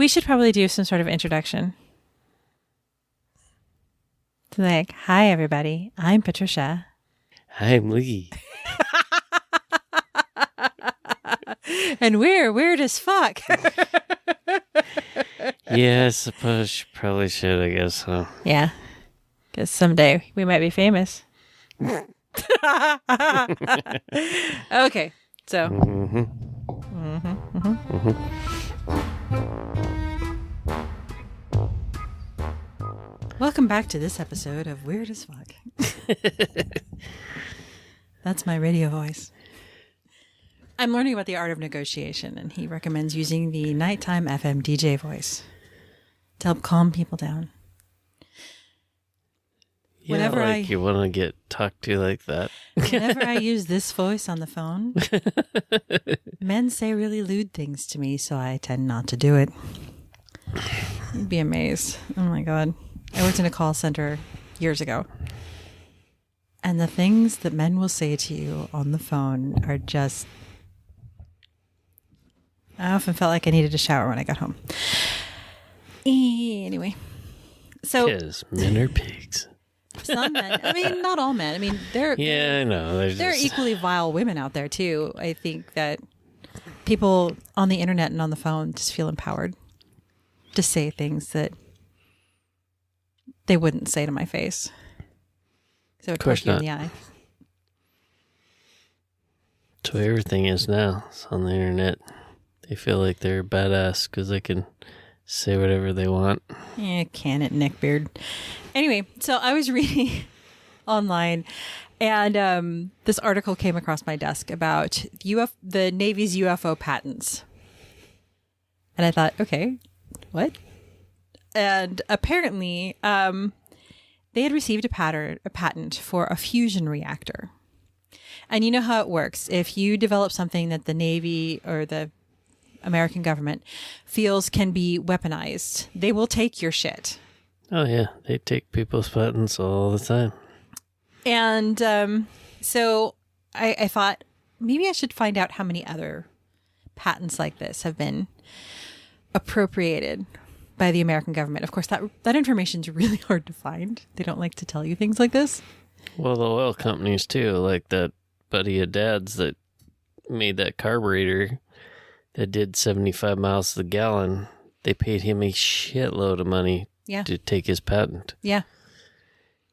We should probably do some sort of introduction. So like, hi everybody, I'm Patricia. I'm Lee. And we're weird as fuck. Yeah, I suppose you probably should, I guess, huh? Yeah. Because someday we might be famous. Okay. So. Welcome back to this episode of Weird as Fuck. That's my radio voice. I'm learning about the art of negotiation, and he recommends using the nighttime FM DJ voice to help calm people down. Yeah, you want to get talked to like that. Whenever I use this voice on the phone, men say really lewd things to me, so I tend not to do it. You'd be amazed. Oh my God. I worked in a call center years ago. And the things that men will say to you on the phone are just... I often felt like I needed a shower when I got home. Anyway. So... Because men are pigs. Some men. I mean, not all men. I mean, I know. There are equally vile women out there, too. I think that people on the internet and on the phone just feel empowered to say things that they wouldn't say to my face. So it would poke you in the eye. That's the way everything is now. It's on the internet. They feel like they're badass because they can say whatever they want. Yeah, can it, neckbeard. Anyway, so I was reading online, and this article came across my desk about the Navy's UFO patents. And I thought, okay, what? And apparently, they had received a patent for a fusion reactor. And you know how it works. If you develop something that the Navy or the American government feels can be weaponized, they will take your shit. Oh, yeah. They take people's patents all the time. And so I thought maybe I should find out how many other patents like this have been appropriated by the American government. Of course, that information is really hard to find. They don't like to tell you things like this. Well, the oil companies, too, like that buddy of Dad's that made that carburetor that did 75 miles to the gallon, they paid him a shitload of money to take his patent. Yeah.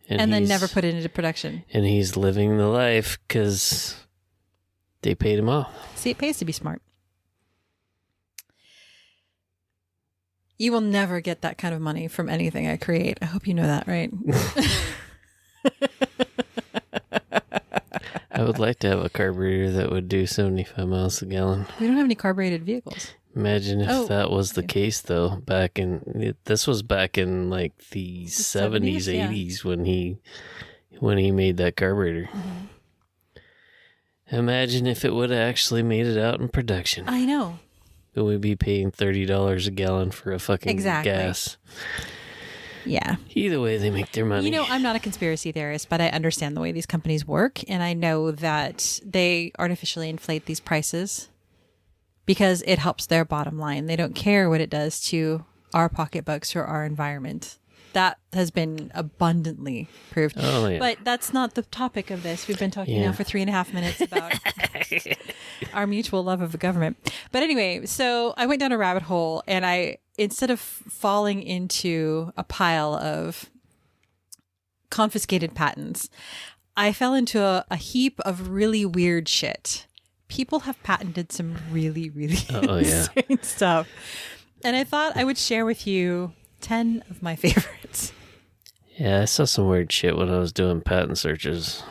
And then never put it into production. And he's living the life because they paid him off. See, it pays to be smart. You will never get that kind of money from anything I create. I hope you know that, right? I would like to have a carburetor that would do 75 miles a gallon. We don't have any carbureted vehicles. Imagine if that was the case, though. This was back in like the 70s, 80s when he made that carburetor. Mm-hmm. Imagine if it would have actually made it out in production. I know. We'd be paying $30 a gallon for a fucking gas. Yeah. Either way, they make their money. You know, I'm not a conspiracy theorist, but I understand the way these companies work, and I know that they artificially inflate these prices because it helps their bottom line. They don't care what it does to our pocketbooks or our environment. That has been abundantly proved. Oh, yeah. But that's not the topic of this. We've been talking now for 3.5 minutes about our mutual love of the government. But anyway, so I went down a rabbit hole, and instead of falling into a pile of confiscated patents, I fell into a heap of really weird shit. People have patented some really, really insane stuff. And I thought I would share with you 10 of my favorites. Yeah, I saw some weird shit when I was doing patent searches.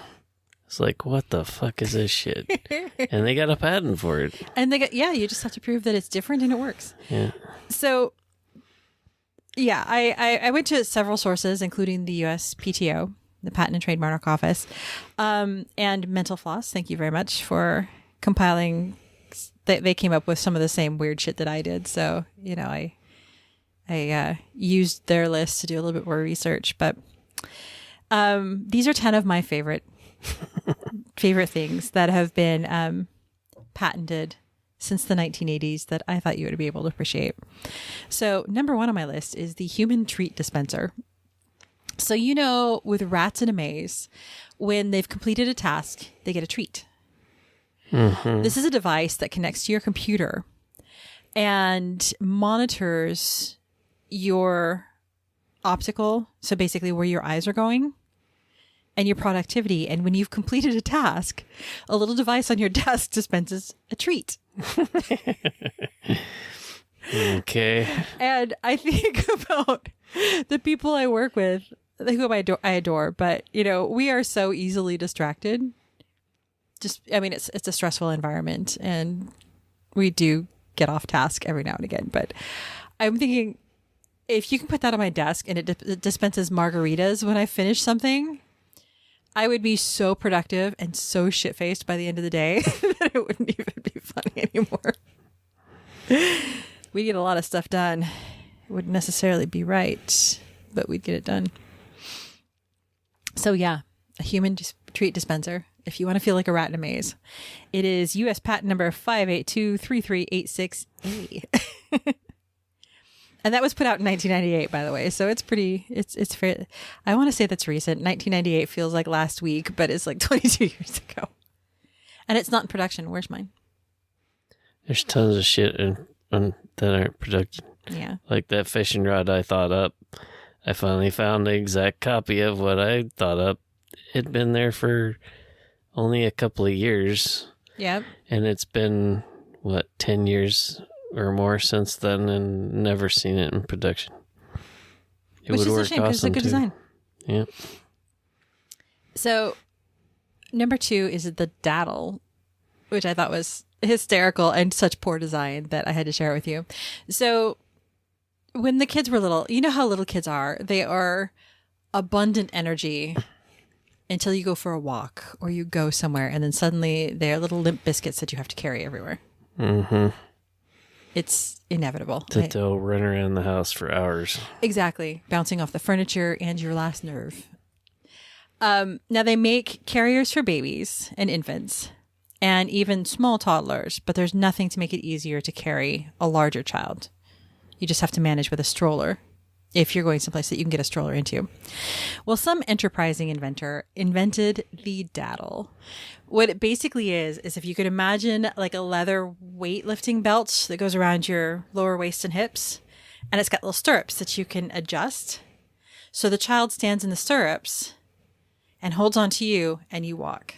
It's like, what the fuck is this shit? And they got a patent for it. And you just have to prove that it's different and it works. Yeah. So, yeah, I went to several sources, including the USPTO, the Patent and Trademark Office, and Mental Floss. Thank you very much for compiling. They came up with some of the same weird shit that I did. So, you know, I used their list to do a little bit more research. But these are 10 of my favorite things that have been patented since the 1980s that I thought you would be able to appreciate. So number 1 on my list is the human treat dispenser. So, with rats in a maze, when they've completed a task, they get a treat. Mm-hmm. This is a device that connects to your computer and monitors your optical, so basically where your eyes are going, and your productivity. And when you've completed a task, a little device on your desk dispenses a treat. Okay. And I think about the people I work with, whom I adore, but we are so easily distracted. It's a stressful environment, and we do get off task every now and again. But I'm thinking, if you can put that on my desk and it dispenses margaritas when I finish something, I would be so productive and so shit-faced by the end of the day that it wouldn't even be funny anymore. We get a lot of stuff done. It wouldn't necessarily be right, but we'd get it done. So yeah, a human treat dispenser. If you want to feel like a rat in a maze, it is U.S. patent number 5823386A. And that was put out in 1998, by the way. So it's fair. I want to say that's recent. 1998 feels like last week, but it's like 22 years ago. And it's not in production. Where's mine? There's tons of shit that aren't production. Yeah. Like that fishing rod I thought up. I finally found the exact copy of what I thought up. It'd been there for only a couple of years. Yep. And it's been, 10 years or more since then, and never seen it in production. Which is a shame because it's a good design. Yeah. So, number 2 is the daddle, which I thought was hysterical and such poor design that I had to share it with you. So, when the kids were little, you know how little kids are. They are abundant energy until you go for a walk or you go somewhere, and then suddenly they're little limp biscuits that you have to carry everywhere. Mm-hmm. It's inevitable. They'll run around the house for hours. Exactly. Bouncing off the furniture and your last nerve. Now they make carriers for babies and infants and even small toddlers, but there's nothing to make it easier to carry a larger child. You just have to manage with a stroller if you're going someplace that you can get a stroller into. Well, some enterprising inventor invented the daddle. What it basically is if you could imagine like a leather weightlifting belt that goes around your lower waist and hips, and it's got little stirrups that you can adjust. So the child stands in the stirrups and holds on to you and you walk.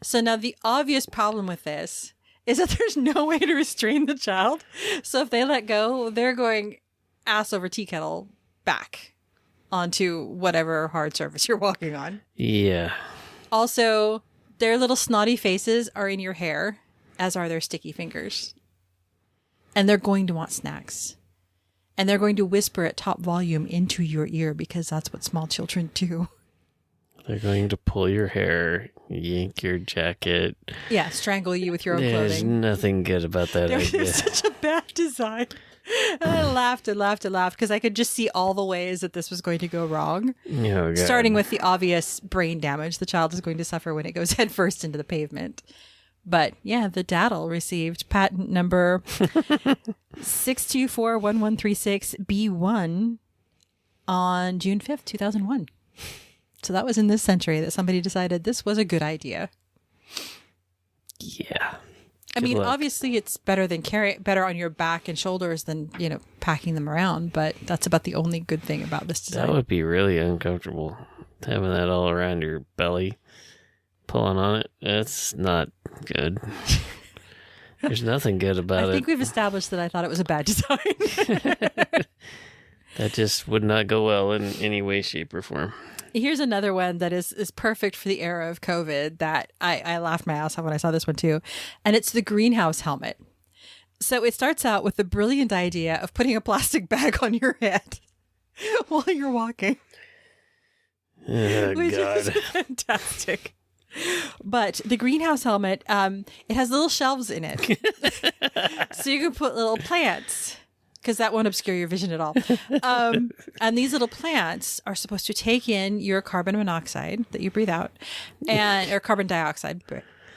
So now the obvious problem with this is that there's no way to restrain the child. So if they let go, they're going ass over tea kettle back onto whatever hard surface you're walking on. Yeah. Also, their little snotty faces are in your hair, as are their sticky fingers. And they're going to want snacks. And they're going to whisper at top volume into your ear because that's what small children do. They're going to pull your hair, yank your jacket. Yeah, strangle you with your own There's clothing. nothing good about that idea. There's such a bad design. And I laughed and laughed and laughed because I could just see all the ways that this was going to go wrong. Oh, God. Starting with the obvious brain damage the child is going to suffer when it goes headfirst into the pavement. But yeah, the daddle received patent number 6241136B1 on June 5th, 2001. So that was in this century that somebody decided this was a good idea. Yeah. I mean, luck. obviously it's better on your back and shoulders than, packing them around, but that's about the only good thing about this design. That would be really uncomfortable, having that all around your belly, pulling on it. That's not good. There's nothing good about it. I think we've established that I thought it was a bad design. That just would not go well in any way, shape, or form. Here's another one that is perfect for the era of COVID that I laughed my ass off when I saw this one too. And it's the greenhouse helmet. So it starts out with the brilliant idea of putting a plastic bag on your head while you're walking. Oh, which God. is fantastic. But the greenhouse helmet, it has little shelves in it. So you can put little plants, because that won't obscure your vision at all. And these little plants are supposed to take in your carbon monoxide that you breathe out, or carbon dioxide,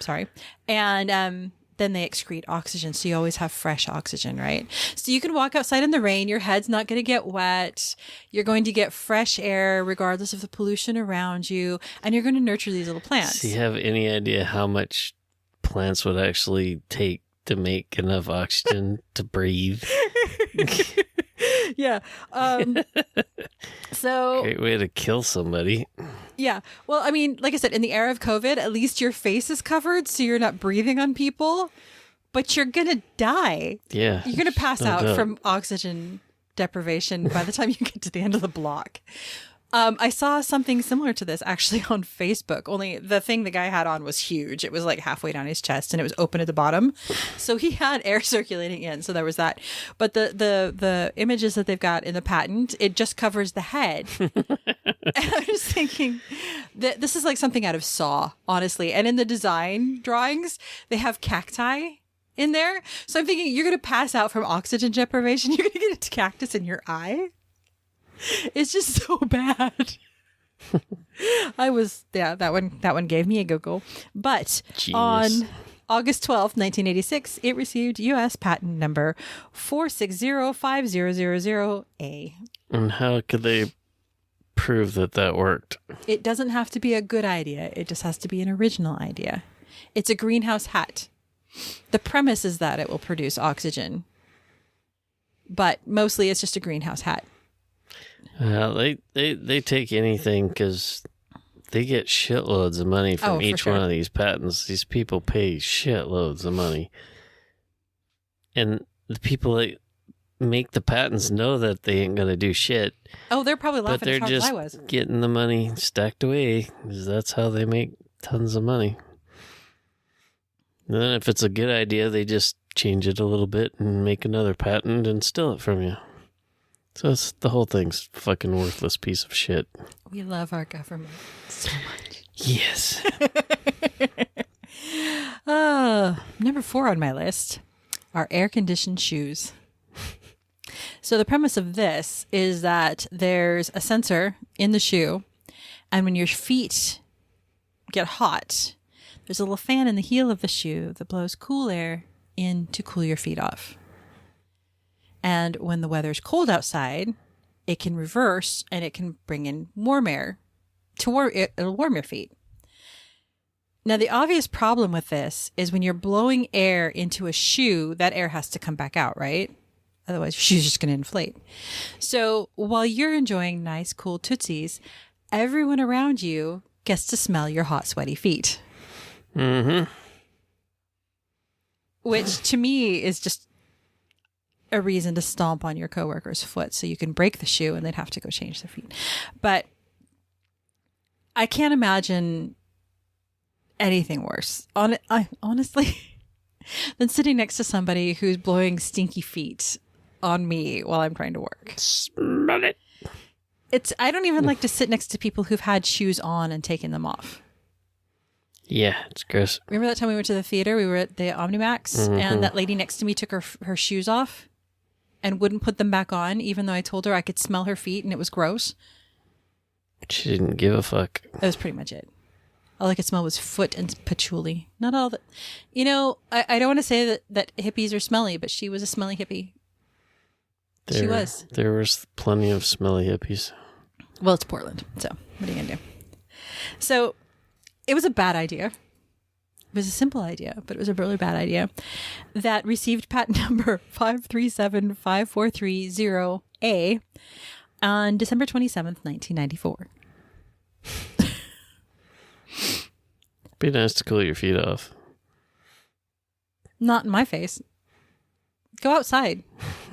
sorry. And then they excrete oxygen. So you always have fresh oxygen, right? So you can walk outside in the rain. Your head's not going to get wet. You're going to get fresh air regardless of the pollution around you. And you're going to nurture these little plants. Do you have any idea how much plants would actually take to make enough oxygen to breathe? Yeah. So Great way to kill somebody. yeah. Well, I mean, like I said, in the era of COVID, at least your face is covered, so you're not breathing on people, but you're going to die. Yeah. You're going to pass no out doubt. from oxygen deprivation by the time you get to the end of the block. I saw something similar to this actually on Facebook, only the thing the guy had on was huge. It was like halfway down his chest and it was open at the bottom. So he had air circulating in. So there was that. But the images that they've got in the patent, it just covers the head. And I was thinking that this is like something out of Saw, honestly. And in the design drawings, they have cacti in there. So I'm thinking you're going to pass out from oxygen deprivation. You're going to get a cactus in your eye. It's just so bad. That one gave me a giggle. But Genius. on August 12th, 1986, it received U.S. patent number 4605000A. And how could they prove that worked? It doesn't have to be a good idea. It just has to be an original idea. It's a greenhouse hat. The premise is that it will produce oxygen. But mostly it's just a greenhouse hat. They take anything because they get shitloads of money from each one of these patents. These people pay shitloads of money. And the people that make the patents know that they ain't going to do shit. Oh, they're probably But laughing they're as hard as just I was. getting the money stacked away because that's how they make tons of money. And then if it's a good idea, they just change it a little bit and make another patent and steal it from you. So the whole thing's a fucking worthless piece of shit. We love our government so much. Yes. Number 4 on my list are air-conditioned shoes. So the premise of this is that there's a sensor in the shoe, and when your feet get hot, there's a little fan in the heel of the shoe that blows cool air in to cool your feet off. And when the weather's cold outside, it can reverse and it can bring in warm air it'll warm your feet. Now, the obvious problem with this is when you're blowing air into a shoe, that air has to come back out, right? Otherwise, your shoe's just going to inflate. So while you're enjoying nice, cool Tootsies, everyone around you gets to smell your hot, sweaty feet. Mm-hmm. Which to me is just a reason to stomp on your coworker's foot so you can break the shoe and they'd have to go change their feet. But I can't imagine anything worse, honestly, than sitting next to somebody who's blowing stinky feet on me while I'm trying to work. Smell it. I don't even like to sit next to people who've had shoes on and taken them off. Yeah, it's gross. Remember that time we went to the theater? We were at the Omnimax and that lady next to me took her shoes off and wouldn't put them back on, even though I told her I could smell her feet and it was gross. She didn't give a fuck. That was pretty much it. All I could smell was foot and patchouli. Not all that. You know, I don't want to say that hippies are smelly, but she was a smelly hippie. She was. There was plenty of smelly hippies. Well, it's Portland, so what are you going to do? So it was a bad idea. It was a simple idea, but it was a really bad idea that received patent number 5375430A on December 27th, 1994. Be nice to cool your feet off. Not in my face. Go outside.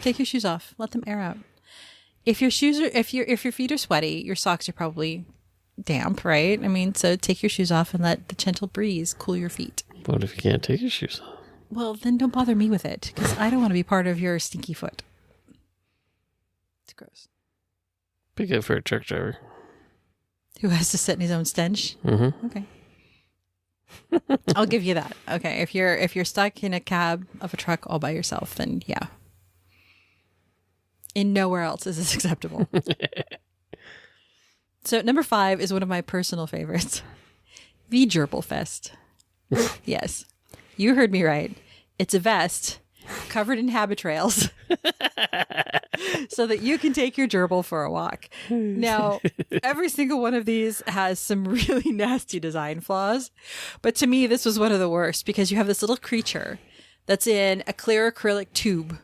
Take your shoes off. Let them air out. If your feet are sweaty, your socks are probably damp, right? I mean, so take your shoes off and let the gentle breeze cool your feet. What if you can't take your shoes off? Well, then don't bother me with it, because I don't want to be part of your stinky foot. It's gross. Be good for a truck driver. Who has to sit in his own stench? Mm-hmm. Okay. I'll give you that. Okay. If you're stuck in a cab of a truck all by yourself, then yeah. In nowhere else is this acceptable. So number 5 is one of my personal favorites. The Gerbil Vest. Yes. You heard me right. It's a vest covered in habitrails so that you can take your gerbil for a walk. Now, every single one of these has some really nasty design flaws, but to me, this was one of the worst because you have this little creature that's in a clear acrylic tube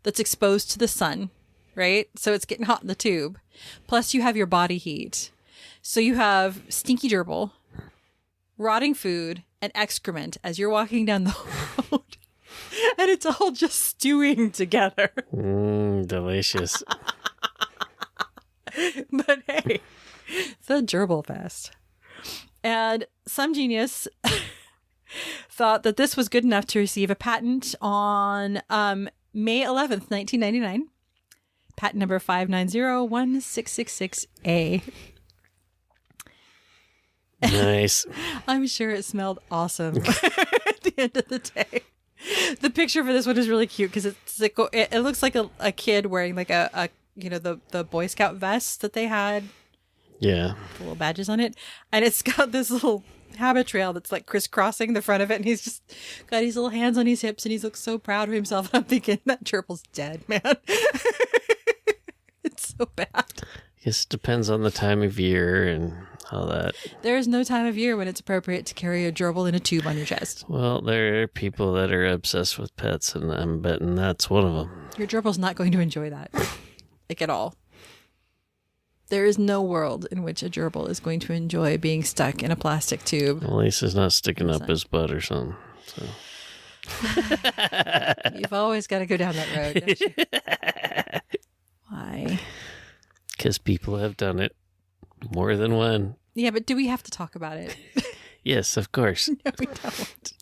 that's exposed to the sun, right? So it's getting hot in the tube. Plus, you have your body heat. So you have stinky gerbil, rotting food, and excrement as you're walking down the road. And it's all just stewing together. Delicious. But hey, the Gerbil Vest. And some genius thought that this was good enough to receive a patent on May 11th, 1999. Patent number 5901666A. Nice. I'm sure it smelled awesome at the end of the day. The picture for this one is really cute because it's like it looks like a kid wearing like a the Boy Scout vest that they had. Yeah. The little badges on it. And it's got this little habit trail that's like crisscrossing the front of it. And he's just got his little hands on his hips and he looks so proud of himself. And I'm thinking that gerbil's dead, man. It's so bad. I guess it depends on the time of year and all that. There is no time of year when it's appropriate to carry a gerbil in a tube on your chest. Well, there are people that are obsessed with pets, and I'm betting that's one of them. Your gerbil's not going to enjoy that, like at all. There is no world in which a gerbil is going to enjoy being stuck in a plastic tube. Well, at least it's not sticking up his butt or something. So. You've always got to go down that road, don't you? Why? Because people have done it. More than one. Yeah, but do we have to talk about it? Yes, of course. No, we don't.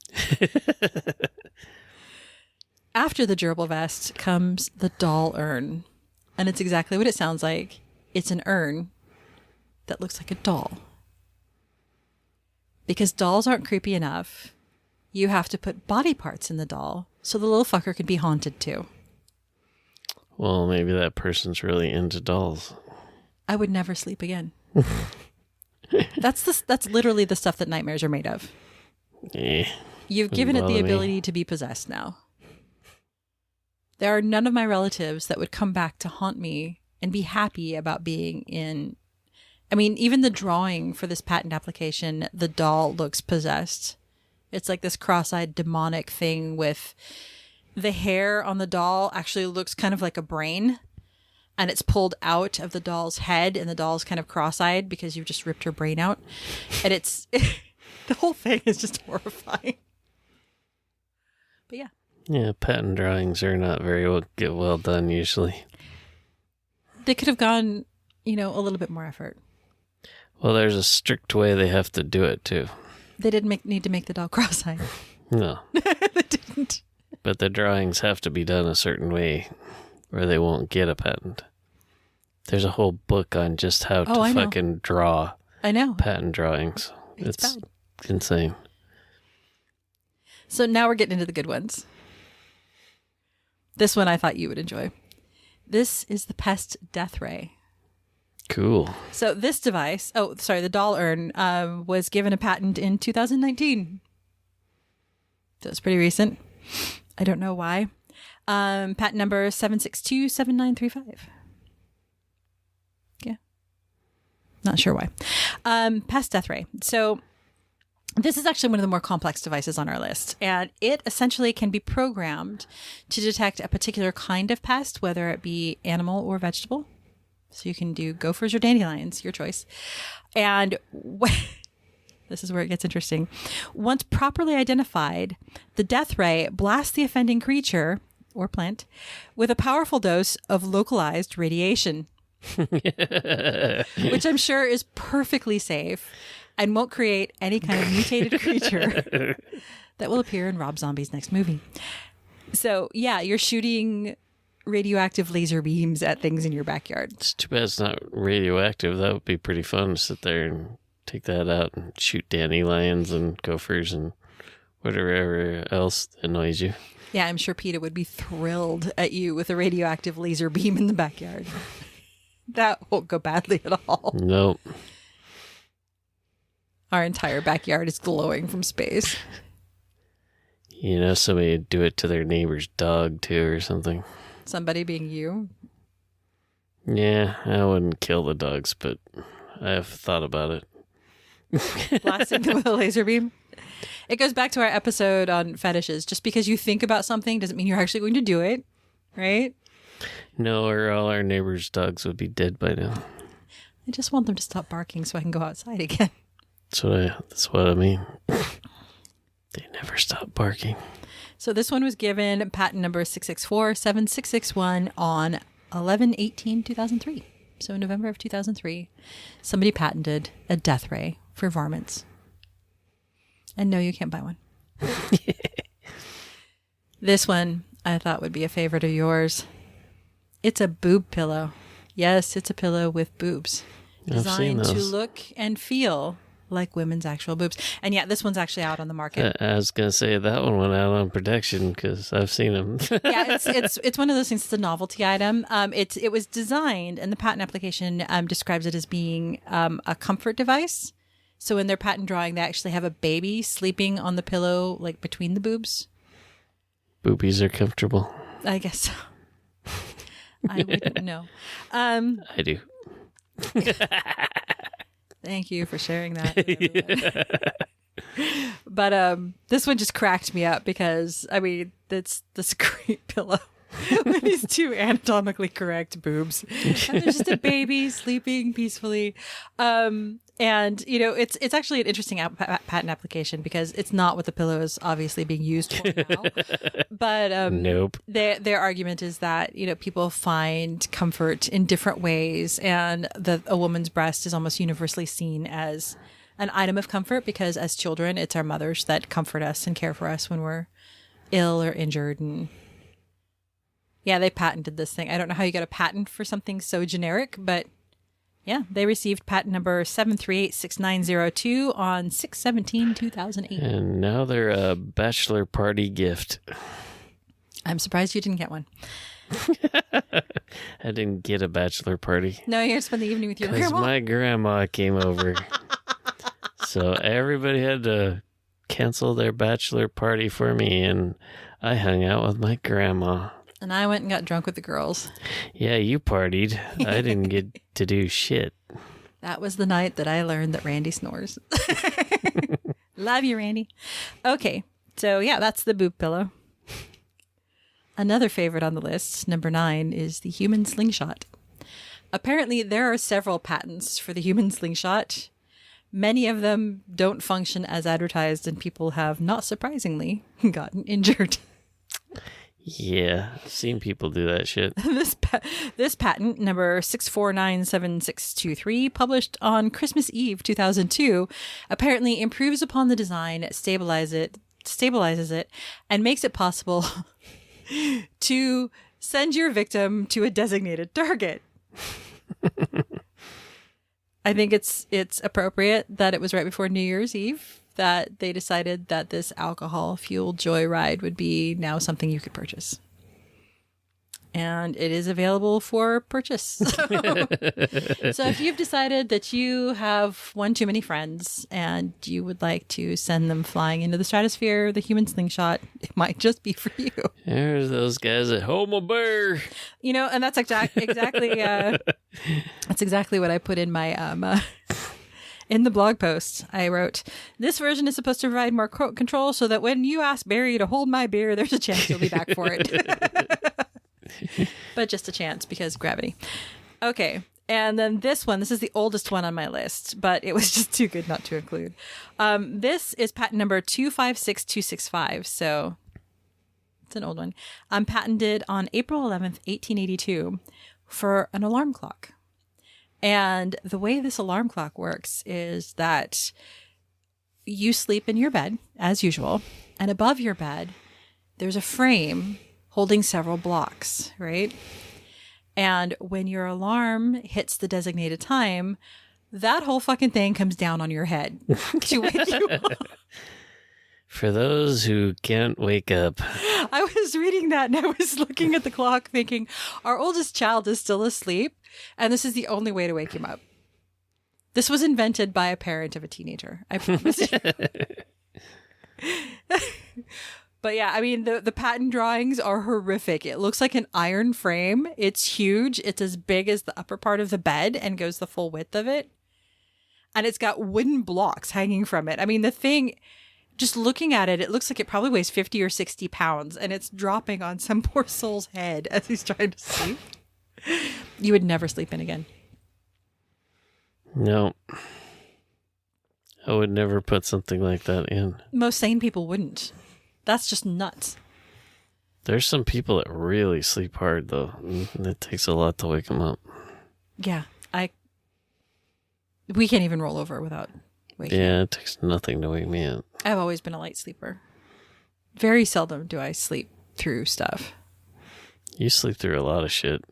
After the gerbil vest comes the doll urn. And it's exactly what it sounds like. It's an urn that looks like a doll. Because dolls aren't creepy enough, you have to put body parts in the doll so the little fucker can be haunted too. Well, maybe that person's really into dolls. I would never sleep again. That's literally the stuff that nightmares are made of. You've given it the ability to be possessed now. There are none of my relatives that would come back to haunt me and be happy about being in. I mean, even the drawing for this patent application, the doll looks possessed. It's like this cross-eyed demonic thing with the hair on the doll actually looks kind of like a brain. And it's pulled out of the doll's head, and the doll's kind of cross-eyed because you've just ripped her brain out. And it's the whole thing is just horrifying. But yeah. Yeah, patent drawings are not very well done usually. They could have gone, a little bit more effort. Well, there's a strict way they have to do it too. They didn't need to make the doll cross-eyed. No. They didn't. But the drawings have to be done a certain way, or they won't get a patent. There's a whole book on just how to fucking draw. I know. Patent drawings. It's bad. Insane. So now we're getting into the good ones. This one I thought you would enjoy. This is the Pest Death Ray. Cool. So this device, the doll urn, was given a patent in 2019. So it's pretty recent. I don't know why. Patent number 7627935. Yeah. Not sure why. Pest Death Ray. So this is actually one of the more complex devices on our list, and it essentially can be programmed to detect a particular kind of pest, whether it be animal or vegetable. So you can do gophers or dandelions, your choice. And this is where it gets interesting. Once properly identified, the death ray blasts the offending creature or plant with a powerful dose of localized radiation, which I'm sure is perfectly safe and won't create any kind of mutated creature that will appear in Rob Zombie's next movie. So, yeah, you're shooting radioactive laser beams at things in your backyard. It's too bad it's not radioactive. That would be pretty fun to sit there and take that out and shoot dandelions and gophers and whatever else annoys you. Yeah, I'm sure PETA would be thrilled at you with a radioactive laser beam in the backyard. That won't go badly at all. Nope. Our entire backyard is glowing from space. You know, somebody would do it to their neighbor's dog, too, or something. Somebody being you. Yeah, I wouldn't kill the dogs, but I've thought about it. Blasting them with a laser beam. It goes back to our episode on fetishes. Just because you think about something doesn't mean you're actually going to do it, right? No, or all our neighbors' dogs would be dead by now. I just want them to stop barking so I can go outside again. That's what I mean. They never stop barking. So this one was given patent number 6647661 on 11/18/2003. So in November of 2003, somebody patented a death ray for varmints. And no, you can't buy one. This one I thought would be a favorite of yours. It's a boob pillow. Yes, it's a pillow with boobs. Designed to look and feel like women's actual boobs. And yeah, this one's actually out on the market. I was going to say that one went out on protection because I've seen them. Yeah, it's one of those things. It's a novelty item. It was designed, and the patent application describes it as being a comfort device. So in their patent drawing, they actually have a baby sleeping on the pillow, like between the boobs. Boobies are comfortable. I guess so. I wouldn't know. I do. Thank you for sharing that. But this one just cracked me up because, I mean, it's this great pillow with these two anatomically correct boobs. And there's just a baby sleeping peacefully. And, you know, it's actually an interesting patent application because it's not what the pillow is obviously being used for now. But nope. Their argument is that, you know, people find comfort in different ways, and a woman's breast is almost universally seen as an item of comfort because as children, it's our mothers that comfort us and care for us when we're ill or injured. And yeah, they patented this thing. I don't know how you get a patent for something so generic, but yeah, they received patent number 7386902 on 6/17/2008. And now they're a bachelor party gift. I'm surprised you didn't get one. I didn't get a bachelor party. No, you're going to spend the evening with your Because grandma? my grandma came over. So everybody had to cancel their bachelor party for me, and I hung out with my grandma. And I went and got drunk with the girls. Yeah, you partied. I didn't get to do shit. That was the night that I learned that Randy snores. Love you, Randy. Okay, so yeah, that's the boob pillow. Another favorite on the list, number 9, is the human slingshot. Apparently, there are several patents for the human slingshot. Many of them don't function as advertised, and people have, not surprisingly, gotten injured. Yeah, I've seen people do that shit. This patent, number 6497623, published on Christmas Eve 2002, apparently improves upon the design, stabilizes it, and makes it possible to send your victim to a designated target. I think it's appropriate that it was right before New Year's Eve that they decided that this alcohol-fueled joyride would be now something you could purchase. And it is available for purchase. So if you've decided that you have one too many friends and you would like to send them flying into the stratosphere, the human slingshot, it might just be for you. There's those guys at home a bear. You know, and that's exactly that's exactly what I put in my in the blog post. I wrote, this version is supposed to provide more control so that when you ask Barry to hold my beer, there's a chance you'll be back for it. But just a chance because gravity. Okay. And then this is the oldest one on my list, but it was just too good not to include. This is patent number 256265. So it's an old one. Patented on April 11th, 1882 for an alarm clock. And the way this alarm clock works is that you sleep in your bed as usual, and above your bed, there's a frame holding several blocks, right? And when your alarm hits the designated time, that whole fucking thing comes down on your head to wake you up. For those who can't wake up. I was reading that and I was looking at the clock thinking, our oldest child is still asleep, and this is the only way to wake him up. This was invented by a parent of a teenager, I promise you. But yeah, I mean, the patent drawings are horrific. It looks like an iron frame. It's huge. It's as big as the upper part of the bed and goes the full width of it. And it's got wooden blocks hanging from it. I mean, the thing, just looking at it, it looks like it probably weighs 50 or 60 pounds. And it's dropping on some poor soul's head as he's trying to sleep. You would never sleep in again. No. I would never put something like that in. Most sane people wouldn't. That's just nuts. There's some people that really sleep hard, though. And it takes a lot to wake them up. Yeah. We can't even roll over without waking up. Yeah, it takes nothing to wake me up. I've always been a light sleeper. Very seldom do I sleep through stuff. You sleep through a lot of shit.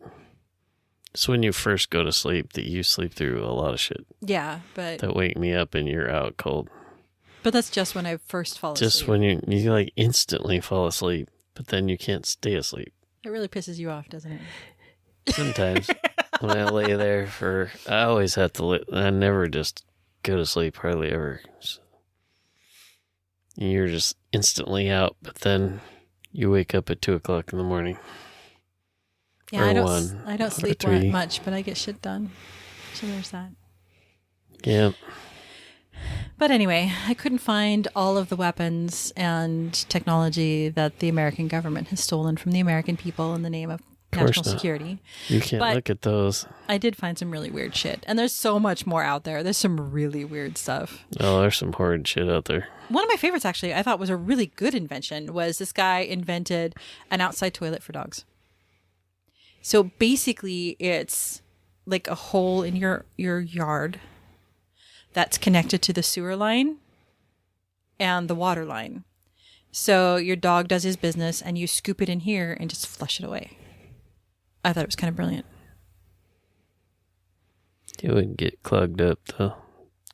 It's when you first go to sleep that you sleep through a lot of shit. Yeah, but... That wake me up and you're out cold. But that's just when I first fall asleep. Just when you like instantly fall asleep, but then you can't stay asleep. It really pisses you off, doesn't it? Sometimes when I lay there I always have to I never just go to sleep, hardly ever. So you're just instantly out, but then you wake up at 2 o'clock in the morning. Yeah, I don't sleep 3. much, but I get shit done. So there's that. Yeah. But anyway, I couldn't find all of the weapons and technology that the American government has stolen from the American people in the name of national security. You can't look at those. I did find some really weird shit. And there's so much more out there. There's some really weird stuff. Oh, there's some horrid shit out there. One of my favorites, actually, I thought was a really good invention, was this guy invented an outside toilet for dogs. So basically, it's like a hole in your yard that's connected to the sewer line and the water line. So your dog does his business and you scoop it in here and just flush it away. I thought it was kind of brilliant. It wouldn't get clogged up, though,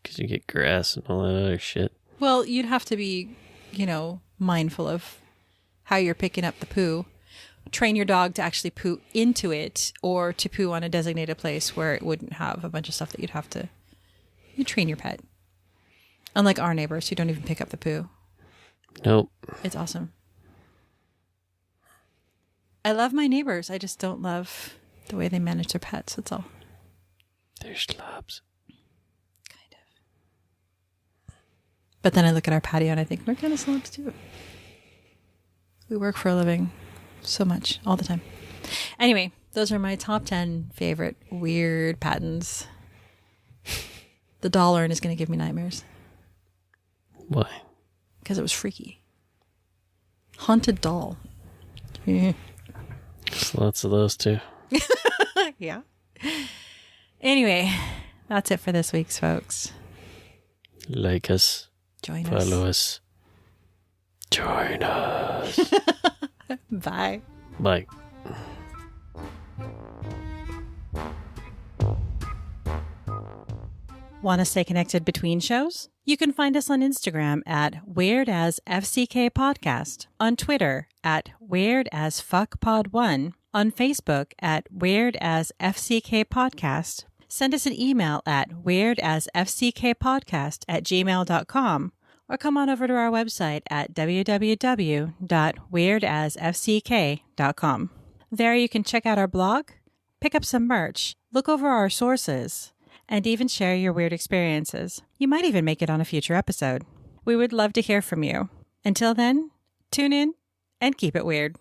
because you get grass and all that other shit. Well, you'd have to be, mindful of how you're picking up the poo. Train your dog to actually poo into it or to poo on a designated place where it wouldn't have a bunch of stuff that you'd have to... You train your pet. Unlike our neighbors who don't even pick up the poo. Nope. It's awesome. I love my neighbors. I just don't love the way they manage their pets. That's all. They're slobs. Kind of. But then I look at our patio and I think, we're kind of slobs too. We work for a living so much, all the time. Anyway, those are my top 10 favorite weird patents. The doll urn is going to give me nightmares. Why? Because it was freaky. Haunted doll. There's lots of those too. Yeah. Anyway, that's it for this week's, folks. Like us. Join us. Follow us. Join us. Bye. Bye. Want to stay connected between shows? You can find us on Instagram at WeirdAsFCKPodcast, on Twitter at WeirdAsFuckPod1, on Facebook at WeirdAsFCKPodcast. Send us an email at weirdasfckkpodcast@gmail.com, or come on over to our website at www.weirdasfck.com. There you can check out our blog, pick up some merch, look over our sources, and even share your weird experiences. You might even make it on a future episode. We would love to hear from you. Until then, tune in and keep it weird.